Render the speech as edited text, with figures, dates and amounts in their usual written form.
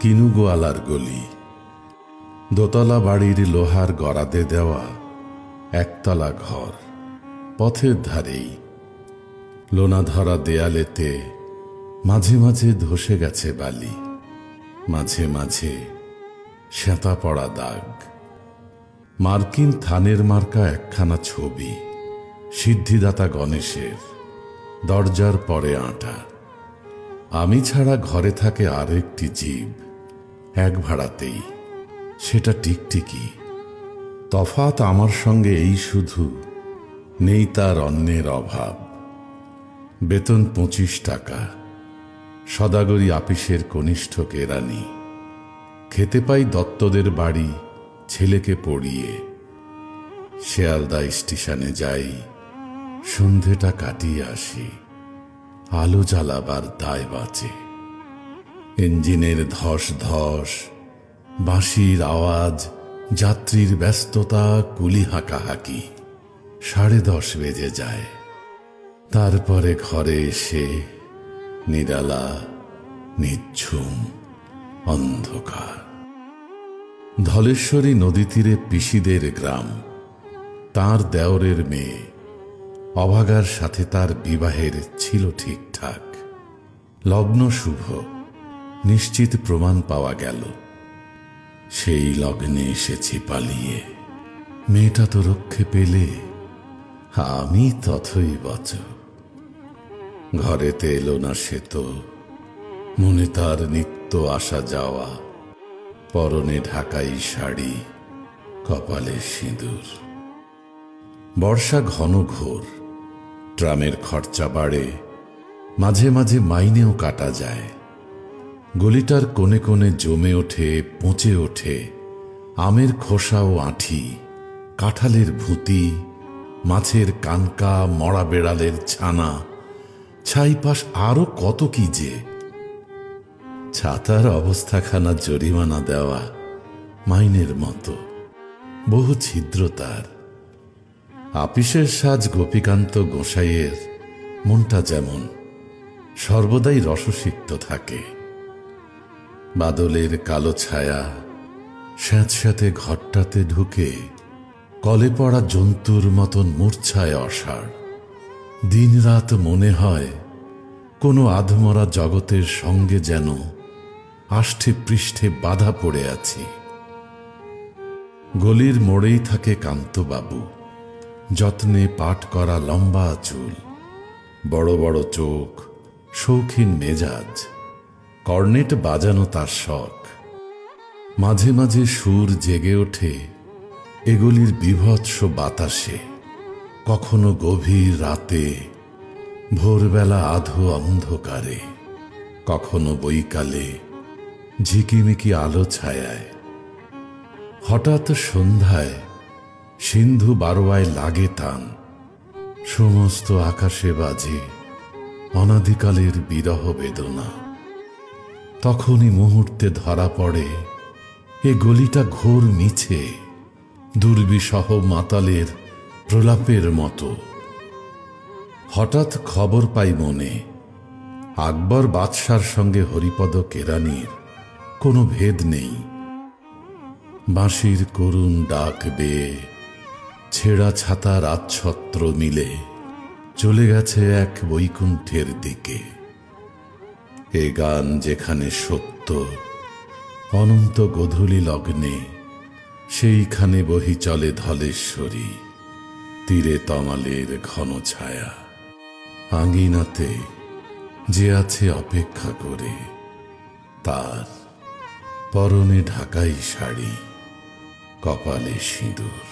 কিনুগোয়ালার গলি। দোতলা বাড়ির লোহার গড়াদে দেওয়া একতলা ঘর, পথের ধারেই। লোনা ধরা দেয়ালেতে মাঝে মাঝে ধসে গেছে বালি, মাঝে মাঝে শ্যাঁতা পড়া দাগ। মার্কিন থানের মার্কা একখানা ছবি, সিদ্ধিদাতা গণেশের, দরজার পরে আঁটা। আমি ছাড়া ঘরে থাকে আর একটি জীব, এক ভাড়াতেই, সেটা টিকটিকি। তফাৎ আমার সঙ্গে এই শুধু, নেই তার অন্যের অভাব। বেতন 25 টাকা, সদাগরি আপিসের কনিষ্ঠ কেরানি। খেতে পাই দত্তদের বাড়ি, ছেলেকে পড়িয়ে। শিয়ালদা স্টেশনে যাই, সন্ধেটা কাটিয়ে আসি। আলো জ্বালাবার দায় বাঁচে। ইঞ্জিনের ধস ধস, বাঁশির আওয়াজ, যাত্রীর ব্যস্ততা, কুলি হাঁকাহাঁকি। 10:30 বেজে যায়। তারপরে ঘরে এসে নিরালা, নিঝুম, অন্ধকার। ধলেশ্বরী নদী তীরে পিসিদের গ্রাম। তার দেওরের মেয়ে অভাগার সাথে তার বিবাহের ছিল ঠিকঠাক। লগ্ন শুভ, নিশ্চিত প্রমাণ পাওয়া গেল। সেই লগ্নে এসেছি পালিয়ে। মেয়েটা তো রক্ষে পেলে, আমি তথই বচ। ঘরেতে এলো না সে তো, মনে তার নিত্য আসা যাওয়া। পরনে ঢাকাই শাড়ি, কপালে সিঁদুর। বর্ষা ঘন ঘোর, ট্রামের খরচা বাড়ে, মাঝে মাঝে মাইনেও কাটা যায়। গলিটার কোণে কোণে জমে ওঠে, পচে ওঠে আমের খোসা ও আঁঠি, কাঁঠালের ভুতি, মাছের কানকা, মরা বেড়ালের ছানা, ছাইপাশ, আরো কত কি যে। ছাতার অবস্থাখানা জরিমানা দেওয়া মাইনের মতো, বহু ছিদ্র তার। আপিসের সাজ গোপীকান্ত গোসাইয়ের মনটা যেমন সর্বদাই রসসিক্ত থাকে। বাদলের কালো ছায়া স্যাঁতস্যাঁতে ঘরটাতে ঢুকে কলে পড়া জন্তুর মতন মূর্ছায় অসাড়। দিন রাত মনে হয় কোনো আধমরা জগতের সঙ্গে যেন আষ্ঠে পৃষ্ঠে বাধা পড়ে আছি। গলির মোড়েই থাকে কান্তবাবু, যত্নে পাট করা লম্বা চুল, বড় বড় চোখ, শৌখিন মেজাজ। কর্নেট বাজানো তার শখ। মাঝে মাঝে সুর জেগে ওঠে এগুলির বিভৎস বাতাসে, কখনো গভীর রাতে, ভোরবেলা আধো অন্ধকারে, কখনো বৈকালে ঝিকিমিকি আলো ছায়ায়। হঠাৎ সন্ধ্যায় সিন্ধু বারোয়ায় লাগে টান, সমস্ত আকাশে বাজে অনাদিকালের বিরহ বেদনা। তখনই মুহূর্তে ধরা পড়ে এ গলিটা ঘোর মিছে, দুর্বিসহ মাতালের প্রলাপের মতো। হঠাৎ খবর পাই মনে, আকবর বাদশার সঙ্গে হরিপদ কেরানির কোনো ভেদ নেই। বাঁশির করুণ ডাক বেয়ে ছেঁড়া ছাতার আচ্ছত্র মিলে চলে গেছে এক বৈকুণ্ঠের দিকে। এ গান যেখানে সত্য, অনন্ত গোধূলি লগ্নে সেইখানে বহি চলে ধলেশ্বরী। তীরে তমালের ঘন ছায়া, আঙিনাতে যে আছে অপেক্ষা করে, তার পরনে ঢাকাই শাড়ি, কপালে সিঁদুর।